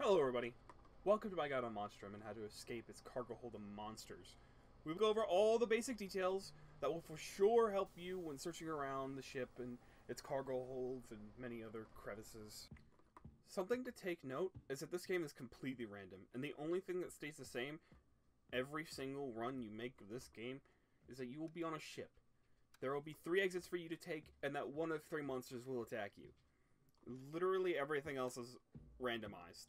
Hello everybody, welcome to my guide on Monstrum and how to escape its cargo hold of monsters. We will go over all the basic details that will for sure help you when searching around the ship and its cargo holds and many other crevices. Something to take note is that this game is completely random, and the only thing that stays the same every single run you make of this game is that you will be on a ship. There will be 3 exits for you to take, and that one of 3 monsters will attack you. Literally everything else is randomized.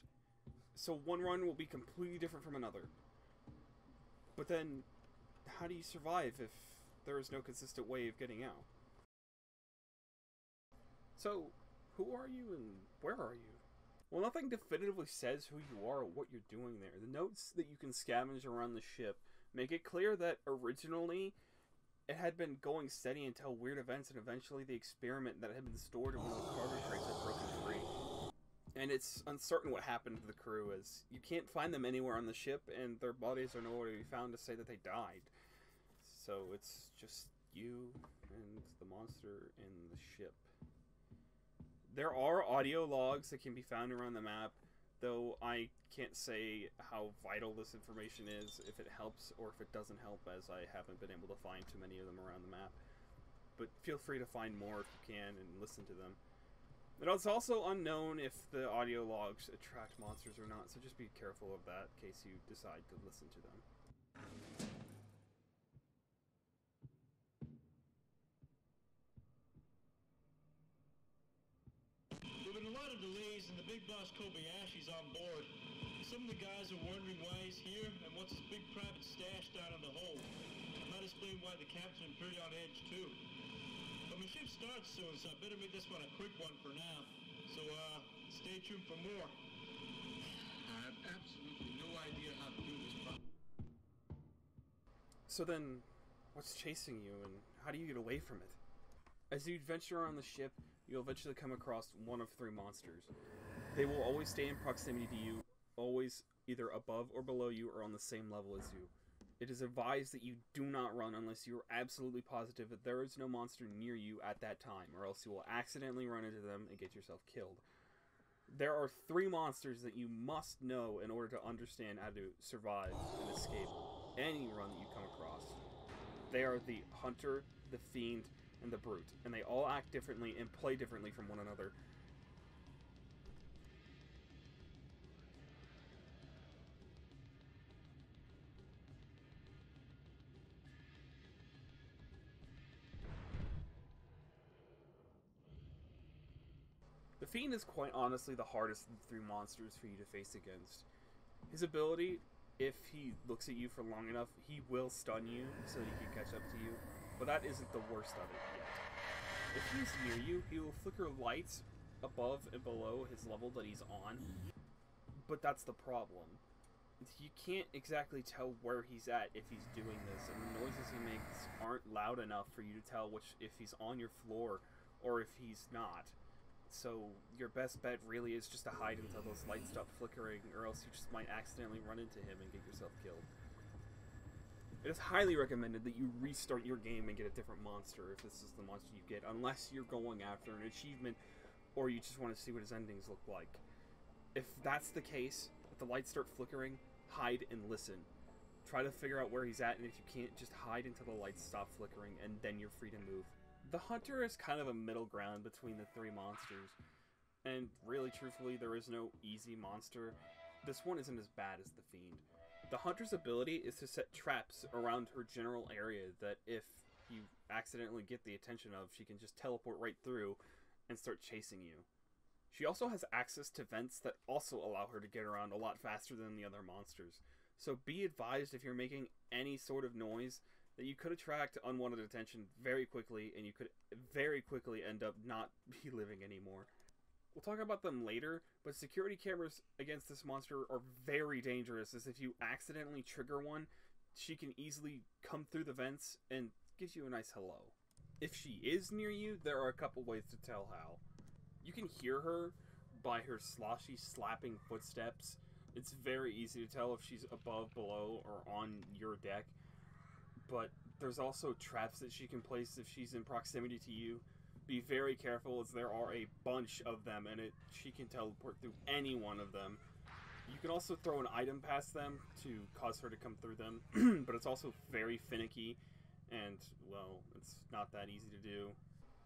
So one run will be completely different from another. But then, how do you survive if there is no consistent way of getting out? So, who are you and where are you? Well, nothing definitively says who you are or what you're doing there. The notes that you can scavenge around the ship make it clear that originally it had been going steady until weird events and eventually the experiment that had been stored in one of the cargo crates had broken free. And it's uncertain what happened to the crew, as you can't find them anywhere on the ship and their bodies are nowhere to be found to say that they died. So it's just you and the monster in the ship. There are audio logs that can be found around the map, though I can't say how vital this information is, if it helps or if it doesn't help, as I haven't been able to find too many of them around the map. But feel free to find more if you can and listen to them. And it's also unknown if the audio logs attract monsters or not, so just be careful of that in case you decide to listen to them. There have been a lot of delays, and the big boss Kobayashi's on board. Some of the guys are wondering why he's here and what's his big private stash down in the hold. I might explain why the captain is pretty on edge too. But my shift starts soon, so I better make this one a quick one for now. So, stay tuned for more. I have absolutely no idea how to do this problem. So then, what's chasing you and how do you get away from it? As you adventure on the ship, you'll eventually come across one of 3 monsters. They will always stay in proximity to you, always either above or below you or on the same level as you. It is advised that you do not run unless you are absolutely positive that there is no monster near you at that time, or else you will accidentally run into them and get yourself killed. There are 3 monsters that you must know in order to understand how to survive and escape any run that you come across. They are the Hunter, the Fiend, and the Brute, and they all act differently and play differently from one another. The Fiend is quite honestly the hardest of the 3 monsters for you to face against. His ability, if he looks at you for long enough, he will stun you so that he can catch up to you, but that isn't the worst of it yet. If he's near you, he will flicker lights above and below his level that he's on, but that's the problem. You can't exactly tell where he's at if he's doing this, and the noises he makes aren't loud enough for you to tell if he's on your floor or if he's not. So your best bet really is just to hide until those lights stop flickering, or else you just might accidentally run into him and get yourself killed. It is highly recommended that you restart your game and get a different monster if this is the monster you get, unless you're going after an achievement or you just want to see what his endings look like. If that's the case, if the lights start flickering, hide and listen. Try to figure out where he's at, and if you can't, just hide until the lights stop flickering, and then you're free to move. The Hunter is kind of a middle ground between the 3 monsters, and really truthfully there is no easy monster. This one isn't as bad as the Fiend. The Hunter's ability is to set traps around her general area that if you accidentally get the attention of, she can just teleport right through and start chasing you. She also has access to vents that also allow her to get around a lot faster than the other monsters. So be advised if you're making any sort of noise that you could attract unwanted attention very quickly, and you could very quickly end up not be living anymore. We'll talk about them later, but security cameras against this monster are very dangerous, as if you accidentally trigger one, she can easily come through the vents and gives you a nice hello. If she is near you, there are a couple ways to tell how. You can hear her by her sloshy, slapping footsteps. It's very easy to tell if she's above, below, or on your deck. But there's also traps that she can place if she's in proximity to you. Be very careful, as there are a bunch of them, and she can teleport through any one of them. You can also throw an item past them to cause her to come through them, but it's also very finicky, and, well, it's not that easy to do.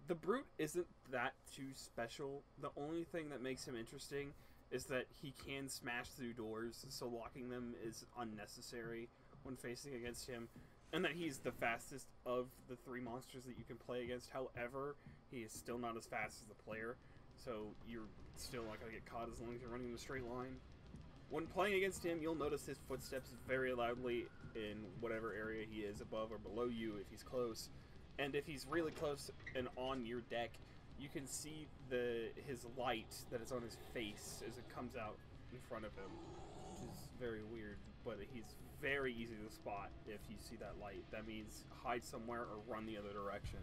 The Brute isn't that too special. The only thing that makes him interesting is that he can smash through doors, so locking them is unnecessary when facing against him, and that he's the fastest of the 3 monsters that you can play against. However, he is still not as fast as the player, so you're still not going to get caught as long as you're running in a straight line. When playing against him, you'll notice his footsteps very loudly in whatever area he is, above or below you if he's close. And if he's really close and on your deck, you can see his light that is on his face as it comes out in front of him, which is very weird, but he's very easy to spot if you see that light. That means hide somewhere or run the other direction.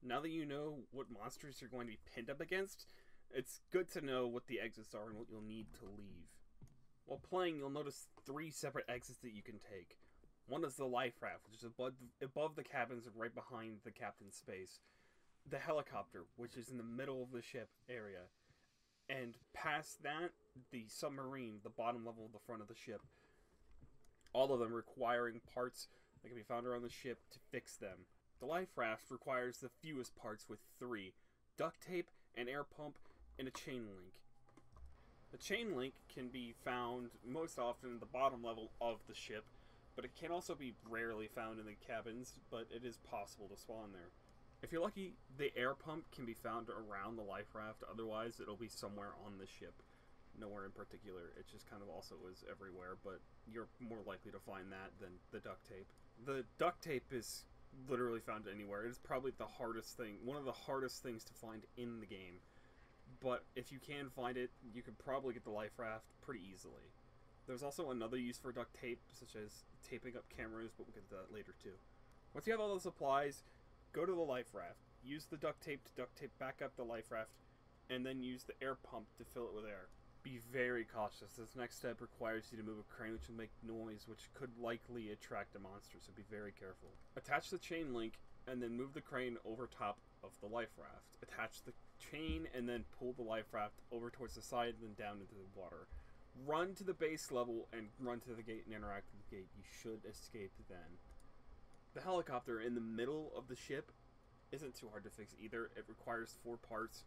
Now that you know what monsters you're going to be pinned up against, it's good to know what the exits are and what you'll need to leave. While playing, you'll notice 3 separate exits that you can take. One is the life raft, which is above the cabins and right behind the captain's space. The helicopter, which is in the middle of the ship area. And past that, the submarine, the bottom level of the front of the ship. All of them requiring parts that can be found around the ship to fix them. The life raft requires the fewest parts with 3. Duct tape, an air pump, and a chain link. The chain link can be found most often in the bottom level of the ship, but it can also be rarely found in the cabins, but it is possible to spawn there. If you're lucky, the air pump can be found around the life raft, otherwise it'll be somewhere on the ship. Nowhere in particular, it just kind of also is everywhere, but you're more likely to find that than the duct tape. The duct tape is literally found anywhere. It is probably the hardest thing, one of the hardest things to find in the game. But if you can find it, you can probably get the life raft pretty easily. There's also another use for duct tape, such as taping up cameras, but we'll get to that later too. Once you have all the supplies, go to the life raft. Use the duct tape to duct tape back up the life raft, and then use the air pump to fill it with air. Be very cautious. This next step requires you to move a crane, which will make noise, which could likely attract a monster, so be very careful. Attach the chain link, and then move the crane over top of the life raft. Attach the chain, and then pull the life raft over towards the side, and then down into the water. Run to the base level, and run to the gate and interact with the gate. You should escape then. The helicopter in the middle of the ship isn't too hard to fix either. It requires 4 parts,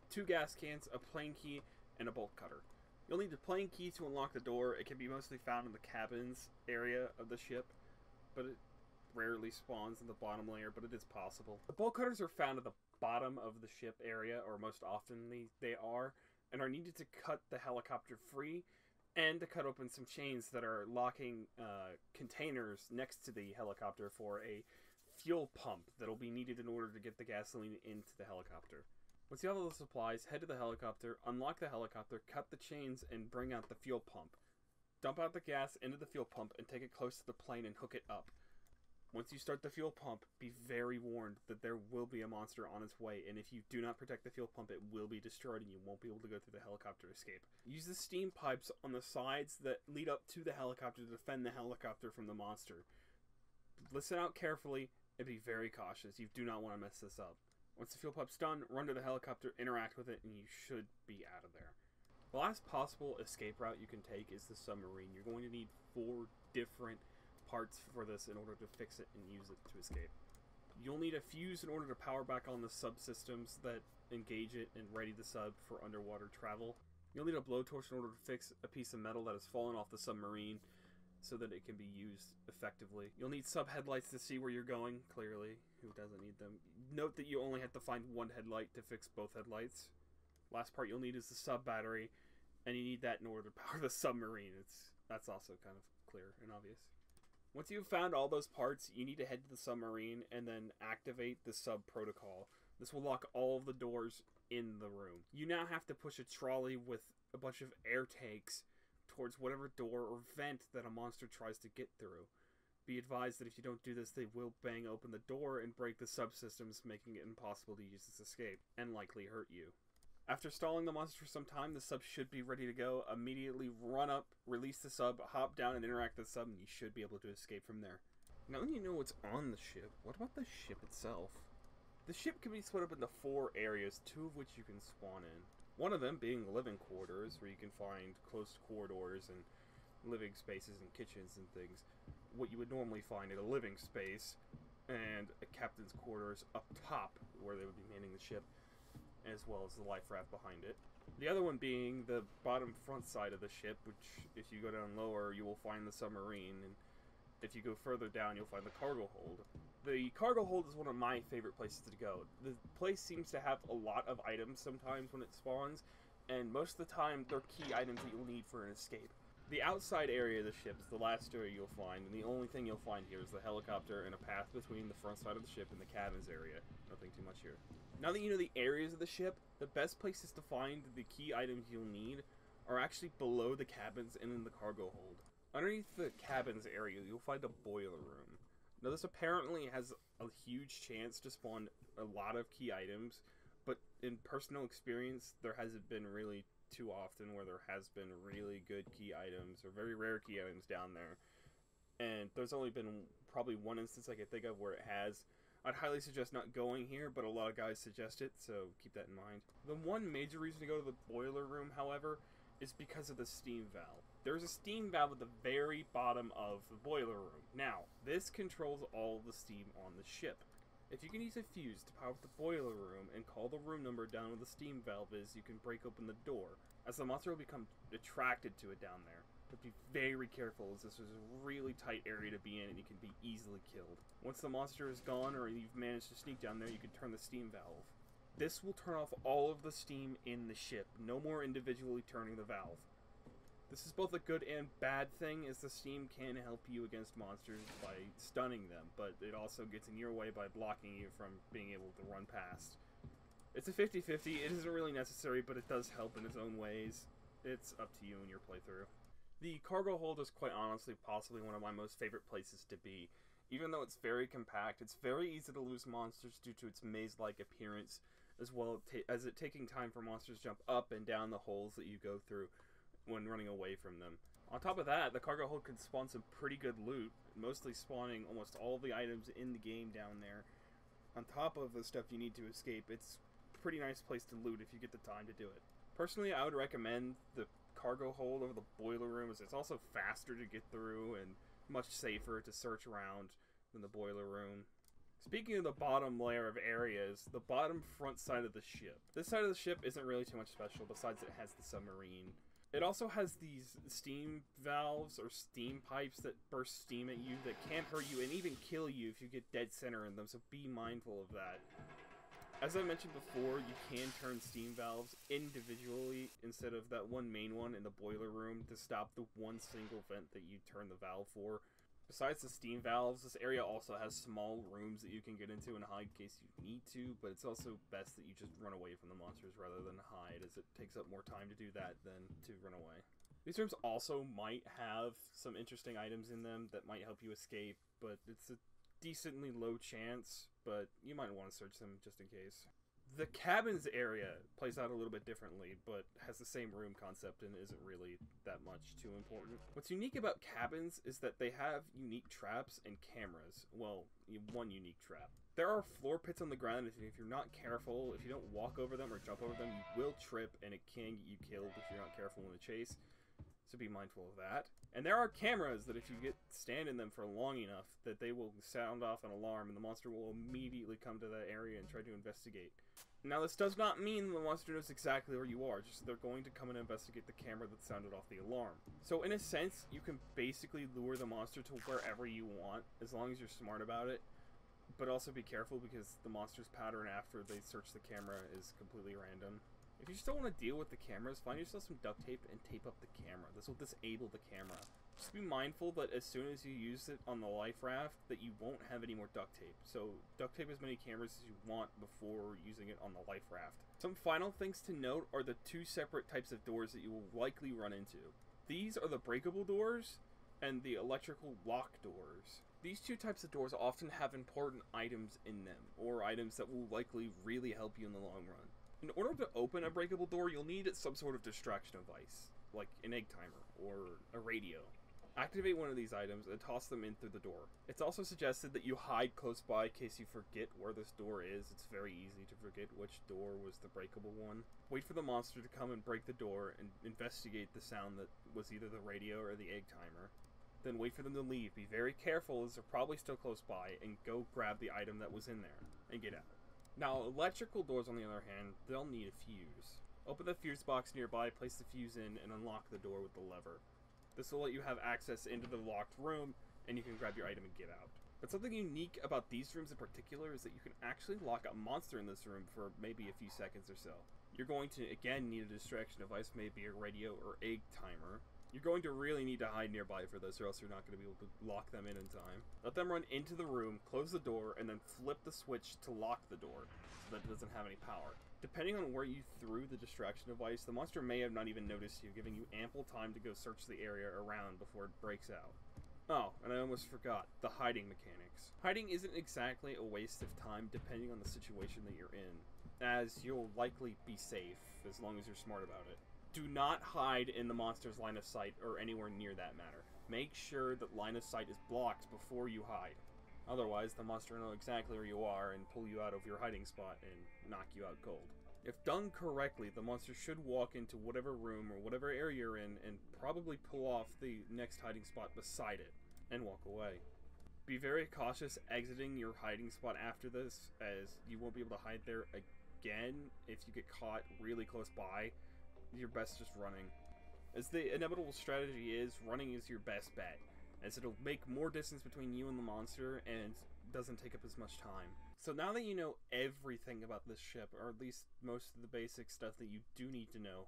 2 gas cans, a plane key, and a bolt cutter. You'll need the plane key to unlock the door. It can be mostly found in the cabins area of the ship, but it rarely spawns in the bottom layer, but it is possible. The bolt cutters are found at the bottom of the ship area, or most often they are, and are needed to cut the helicopter free and to cut open some chains that are locking containers next to the helicopter for a fuel pump that'll be needed in order to get the gasoline into the helicopter. Once you have all the supplies, head to the helicopter, unlock the helicopter, cut the chains, and bring out the fuel pump. Dump out the gas into the fuel pump and take it close to the plane and hook it up. Once you start the fuel pump, be very warned that there will be a monster on its way, and if you do not protect the fuel pump, it will be destroyed and you won't be able to go through the helicopter escape. Use the steam pipes on the sides that lead up to the helicopter to defend the helicopter from the monster. Listen out carefully and be very cautious. You do not want to mess this up. Once the fuel pump's done, run to the helicopter, interact with it, and you should be out of there. The last possible escape route you can take is the submarine. You're going to need 4 different parts for this in order to fix it and use it to escape. You'll need a fuse in order to power back on the subsystems that engage it and ready the sub for underwater travel. You'll need a blowtorch in order to fix a piece of metal that has fallen off the submarine so that it can be used effectively. You'll need sub headlights to see where you're going, clearly. Who doesn't need them? Note that you only have to find 1 headlight to fix both headlights. Last part you'll need is the sub battery, and you need that in order to power the submarine. That's also kind of clear and obvious. Once you've found all those parts, you need to head to the submarine and then activate the sub protocol. This will lock all of the doors in the room. You now have to push a trolley with a bunch of air tanks towards whatever door or vent that a monster tries to get through. Be advised that if you don't do this, they will bang open the door and break the subsystems, making it impossible to use this escape, and likely hurt you. After stalling the monster for some time, the sub should be ready to go. Immediately run up, release the sub, hop down and interact with the sub, and you should be able to escape from there. Now that you know what's on the ship, what about the ship itself? The ship can be split up into 4 areas, 2 of which you can spawn in. One of them being living quarters, where you can find closed corridors and living spaces and kitchens and things. What you would normally find in a living space, and a captain's quarters up top, where they would be manning the ship, as well as the life raft behind it. The other one being the bottom front side of the ship, which, if you go down lower, you will find the submarine, and if you go further down, you'll find the cargo hold. The cargo hold is one of my favorite places to go. The place seems to have a lot of items sometimes when it spawns, and most of the time, they're key items that you'll need for an escape. The outside area of the ship is the last area you'll find, and the only thing you'll find here is the helicopter and a path between the front side of the ship and the cabins area. Nothing too much here. Now that you know the areas of the ship, the best places to find the key items you'll need are actually below the cabins and in the cargo hold. Underneath the cabins area, you'll find a boiler room. Now this apparently has a huge chance to spawn a lot of key items, but in personal experience, there hasn't been really too often where there has been really good key items or very rare key items down there. And there's only been probably one instance I can think of where it has. I'd highly suggest not going here, but a lot of guys suggest it, so keep that in mind. The one major reason to go to the boiler room, however, is because of the steam valve. There's a steam valve at the very bottom of the boiler room. Now, this controls all the steam on the ship. If you can use a fuse to power up the boiler room and call the room number down where the steam valve is, you can break open the door, as the monster will become attracted to it down there. But be very careful, as this is a really tight area to be in and you can be easily killed. Once the monster is gone or you've managed to sneak down there, you can turn the steam valve. This will turn off all of the steam in the ship, no more individually turning the valve. This is both a good and bad thing, as the steam can help you against monsters by stunning them, but it also gets in your way by blocking you from being able to run past. It's a 50-50, it isn't really necessary, but it does help in its own ways. It's up to you in your playthrough. The cargo hold is quite honestly possibly one of my most favorite places to be. Even though it's very compact, it's very easy to lose monsters due to its maze-like appearance, as well as it taking time for monsters to jump up and down the holes that you go through when running away from them. On top of that, the cargo hold can spawn some pretty good loot, mostly spawning almost all the items in the game down there. On top of the stuff you need to escape, it's a pretty nice place to loot if you get the time to do it. Personally, I would recommend the cargo hold over the boiler room, as it's also faster to get through and much safer to search around than the boiler room. Speaking of the bottom layer of areas, the bottom front side of the ship. This side of the ship isn't really too much special, besides it has the submarine. It also has these steam valves or steam pipes that burst steam at you that can hurt you and even kill you if you get dead center in them, so be mindful of that. As I mentioned before, you can turn steam valves individually instead of that one main one in the boiler room to stop the one single vent that you turn the valve for. Besides the steam valves, this area also has small rooms that you can get into and hide in case you need to, but it's also best that you just run away from the monsters rather than hide, as it takes up more time to do that than to run away. These rooms also might have some interesting items in them that might help you escape, but it's a decently low chance, but you might want to search them just in case. The cabins area plays out a little bit differently, but has the same room concept and isn't really that much too important. What's unique about cabins is that they have unique traps and cameras. Well, one unique trap. There are floor pits on the ground, and if you're not careful, if you don't walk over them or jump over them, you will trip, and it can get you killed if you're not careful in the chase. So be mindful of that. And there are cameras that if you stand in them for long enough, that they will sound off an alarm and the monster will immediately come to that area and try to investigate. Now this does not mean the monster knows exactly where you are, just they're going to come and investigate the camera that sounded off the alarm. So in a sense, you can basically lure the monster to wherever you want, as long as you're smart about it. But also be careful, because the monster's pattern after they search the camera is completely random. If you just don't want to deal with the cameras, find yourself some duct tape and tape up the camera. This will disable the camera. Just be mindful that as soon as you use it on the life raft, that you won't have any more duct tape. So duct tape as many cameras as you want before using it on the life raft. Some final things to note are the two separate types of doors that you will likely run into. These are the breakable doors and the electrical lock doors. These two types of doors often have important items in them, or items that will likely really help you in the long run. In order to open a breakable door, you'll need some sort of distraction device, like an egg timer or a radio. Activate one of these items and toss them in through the door. It's also suggested that you hide close by in case you forget where this door is. It's very easy to forget which door was the breakable one. Wait for the monster to come and break the door and investigate the sound that was either the radio or the egg timer. Then wait for them to leave. Be very careful as they're probably still close by, and go grab the item that was in there and get out. Now, electrical doors, on the other hand, they'll need a fuse. Open the fuse box nearby, place the fuse in, and unlock the door with the lever. This will let you have access into the locked room, and you can grab your item and get out. But something unique about these rooms in particular is that you can actually lock a monster in this room for maybe a few seconds or so. You're going to, again, need a distraction device, maybe a radio or egg timer. You're going to really need to hide nearby for this, or else you're not going to be able to lock them in time. Let them run into the room, close the door, and then flip the switch to lock the door, so that it doesn't have any power. Depending on where you threw the distraction device, the monster may have not even noticed you, giving you ample time to go search the area around before it breaks out. Oh, and I almost forgot, the hiding mechanics. Hiding isn't exactly a waste of time depending on the situation that you're in, as you'll likely be safe, as long as you're smart about it. Do not hide in the monster's line of sight or anywhere near that matter. Make sure that line of sight is blocked before you hide. Otherwise, the monster will know exactly where you are and pull you out of your hiding spot and knock you out cold. If done correctly, the monster should walk into whatever room or whatever area you're in and probably pull off the next hiding spot beside it and walk away. Be very cautious exiting your hiding spot after this, as you won't be able to hide there again if you get caught really close by. You're best just running. As the inevitable strategy is, running is your best bet, as it'll make more distance between you and the monster and doesn't take up as much time. So now that you know everything about this ship, or at least most of the basic stuff that you do need to know,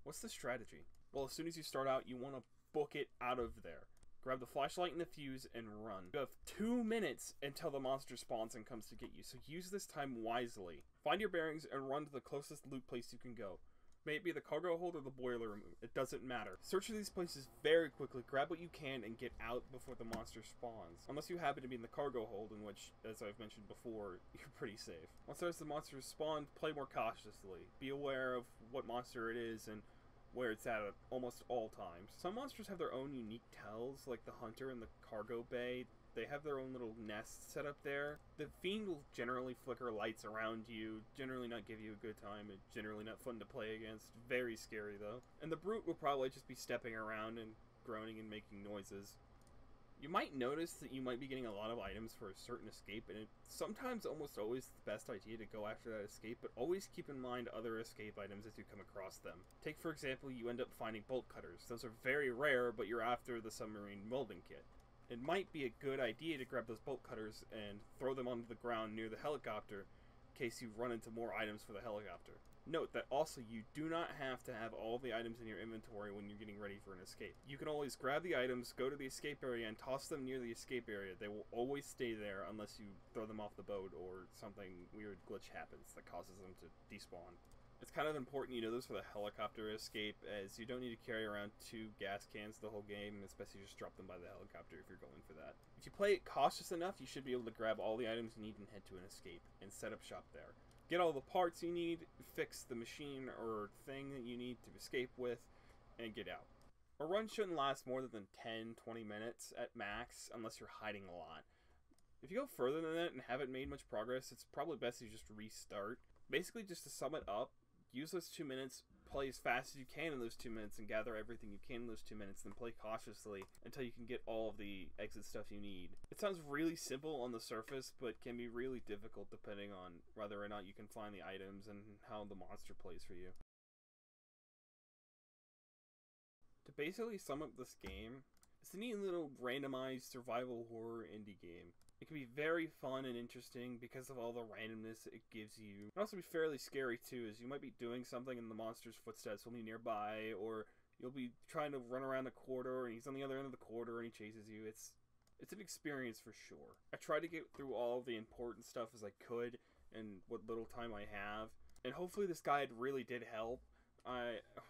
what's the strategy? Well, as soon as you start out, you want to book it out of there. Grab the flashlight and the fuse and run. You have 2 minutes until the monster spawns and comes to get you, so use this time wisely. Find your bearings and run to the closest loot place you can go. May it be the cargo hold or the boiler room, it doesn't matter. Search for these places very quickly, grab what you can, and get out before the monster spawns. Unless you happen to be in the cargo hold, in which, as I've mentioned before, you're pretty safe. Once there's the monster spawned, play more cautiously. Be aware of what monster it is and where it's at almost all times. Some monsters have their own unique tells, like the hunter in the cargo bay. They have their own little nest set up there. The fiend will generally flicker lights around you, generally not give you a good time, and generally not fun to play against. Very scary though. And the brute will probably just be stepping around and groaning and making noises. You might notice that you might be getting a lot of items for a certain escape, and it's sometimes almost always the best idea to go after that escape, but always keep in mind other escape items as you come across them. Take, for example, you end up finding bolt cutters. Those are very rare, but you're after the submarine welding kit. It might be a good idea to grab those bolt cutters and throw them onto the ground near the helicopter in case you run into more items for the helicopter. Note that also you do not have to have all the items in your inventory when you're getting ready for an escape. You can always grab the items, go to the escape area, and toss them near the escape area. They will always stay there unless you throw them off the boat or something weird glitch happens that causes them to despawn. It's kind of important you know this for the helicopter escape, as you don't need to carry around 2 gas cans the whole game, especially just drop them by the helicopter if you're going for that. If you play it cautious enough, you should be able to grab all the items you need and head to an escape, and set up shop there. Get all the parts you need, fix the machine or thing that you need to escape with, and get out. A run shouldn't last more than 10-20 minutes at max, unless you're hiding a lot. If you go further than that and haven't made much progress, it's probably best you just restart. Basically, just to sum it up, use those 2 minutes, play as fast as you can in those 2 minutes, and gather everything you can in those 2 minutes, then play cautiously until you can get all of the exit stuff you need. It sounds really simple on the surface, but can be really difficult depending on whether or not you can find the items and how the monster plays for you. To basically sum up this game, it's a neat little randomized survival horror indie game. It can be very fun and interesting because of all the randomness it gives you. It can also be fairly scary too, as you might be doing something and the monster's footsteps will be nearby, or you'll be trying to run around the corridor and he's on the other end of the corridor and he chases you. It's an experience for sure. I tried to get through all of the important stuff as I could in what little time I have, and hopefully this guide really did help.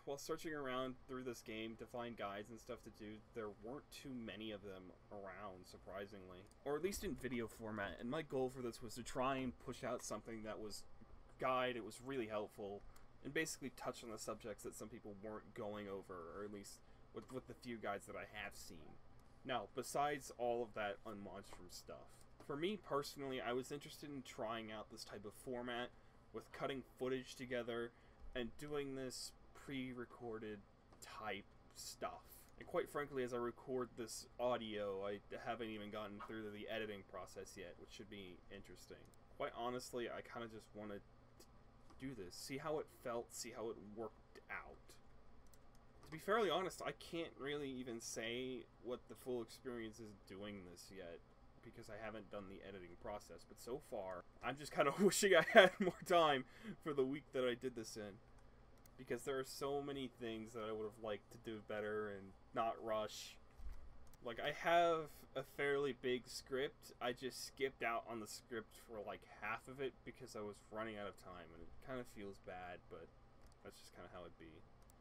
While searching around through this game to find guides and stuff to do, there weren't too many of them around, surprisingly. Or at least in video format, and my goal for this was to try and push out something that was guide. It was really helpful, and basically touched on the subjects that some people weren't going over, or at least with the few guides that I have seen. Now, besides all of that Monstrum stuff, for me personally, I was interested in trying out this type of format with cutting footage together and doing this pre-recorded type stuff. And quite frankly, as I record this audio, I haven't even gotten through the editing process yet, which should be interesting. Quite honestly, I kind of just wanted to do this, see how it felt, see how it worked out. To be fairly honest, I can't really even say what the full experience is doing this yet, because I haven't done the editing process, but so far, I'm just kind of wishing I had more time for the week that I did this in. Because there are so many things that I would have liked to do better and not rush. Like, I have a fairly big script. I just skipped out on the script for like half of it because I was running out of time, and it kind of feels bad, but that's just kind of how it be.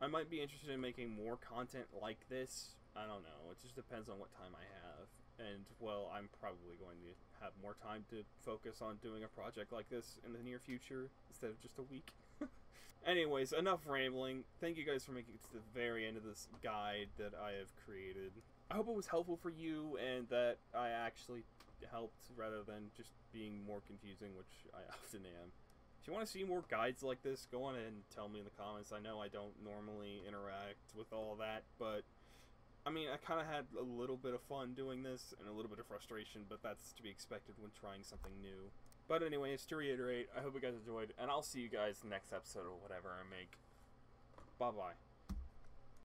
I might be interested in making more content like this. I don't know. It just depends on what time I have. And, well, I'm probably going to have more time to focus on doing a project like this in the near future instead of just a week. Anyways, enough rambling. Thank you guys for making it to the very end of this guide that I have created. I hope it was helpful for you and that I actually helped rather than just being more confusing, which I often am. If you want to see more guides like this, go on ahead and tell me in the comments. I know I don't normally interact with all that, but I mean, I kind of had a little bit of fun doing this and a little bit of frustration, but that's to be expected when trying something new. But anyways, to reiterate, I hope you guys enjoyed, and I'll see you guys next episode or whatever I make. Bye-bye.